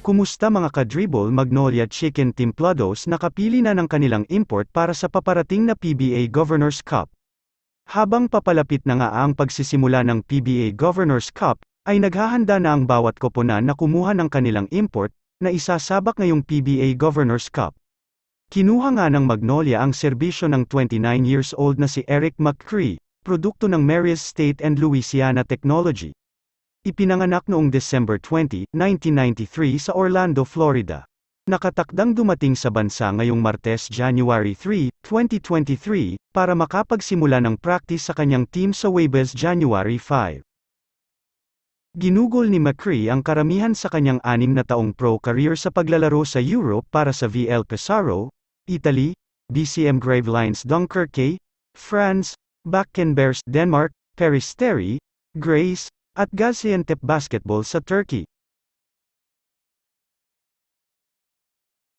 Kumusta mga ka-dribble? Magnolia Chicken Templados nakapili na ng kanilang import para sa paparating na PBA Governors Cup. Habang papalapit na nga ang pagsisimula ng PBA Governors Cup, ay naghahanda na ang bawat koponan na kumuha ng kanilang import, na isasabak ngayong PBA Governors Cup. Kinuha nga ng Magnolia ang serbisyo ng 29 years old na si Eric McCree, produkto ng Marias State and Louisiana Technology. Ipinanganak noong December 20, 1993 sa Orlando, Florida. Nakatakdang dumating sa bansa ngayong Martes, January 3, 2023, para makapagsimula ng practice sa kanyang team sa Waibes January 5. Ginugol ni McCree ang karamihan sa kanyang 6 na taong pro career sa paglalaro sa Europe para sa VL Pesaro, Italy, BCM Gravelines Dunkerque, France, Bakkenbers Denmark, Peristeri, Grace, at Gaziantep Basketball sa Turkey.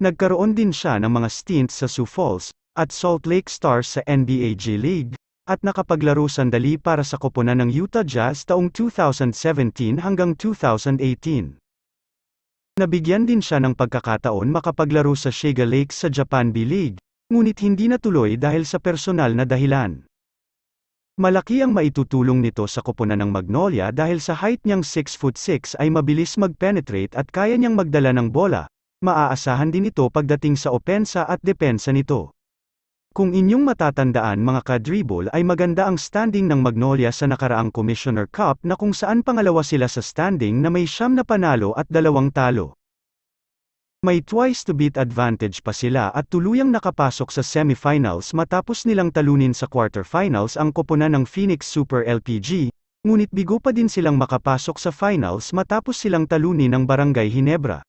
Nagkaroon din siya ng mga stints sa Sioux Falls, at Salt Lake Stars sa NBA G-League, at nakapaglaro sandali para sa koponan ng Utah Jazz taong 2017 hanggang 2018. Nabigyan din siya ng pagkakataon makapaglaro sa Shiga Lakes sa Japan B-League, ngunit hindi natuloy dahil sa personal na dahilan. Malaki ang maitutulong nito sa koponan ng Magnolia dahil sa height niyang 6'6" ay mabilis mag-penetrate at kaya niyang magdala ng bola. Maaasahan din ito pagdating sa opensa at depensa nito. Kung inyong matatandaan mga ka-dribble ay maganda ang standing ng Magnolia sa nakaraang Commissioner Cup na kung saan pangalawa sila sa standing na may 9 na panalo at 2 talo. May twice to beat advantage pa sila at tuluyang nakapasok sa semifinals matapos nilang talunin sa quarterfinals ang koponan ng Phoenix Super LPG, ngunit bigo pa din silang makapasok sa finals matapos silang talunin ng Barangay Ginebra.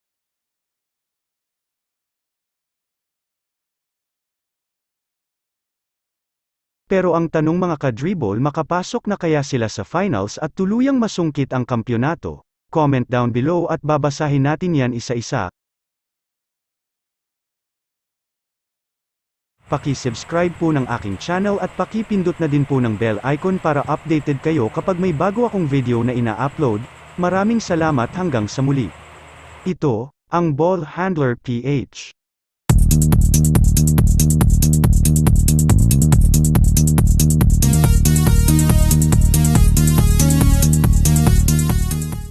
Pero ang tanong mga ka-dribble, makapasok na kaya sila sa finals at tuluyang masungkit ang kampyonato? Comment down below at babasahin natin yan isa-isa. Paki-subscribe po ng aking channel at paki-pindot na din po ng bell icon para updated kayo kapag may bago akong video na ina-upload. Maraming salamat hanggang sa muli. Ito, ang Ball Handler PH.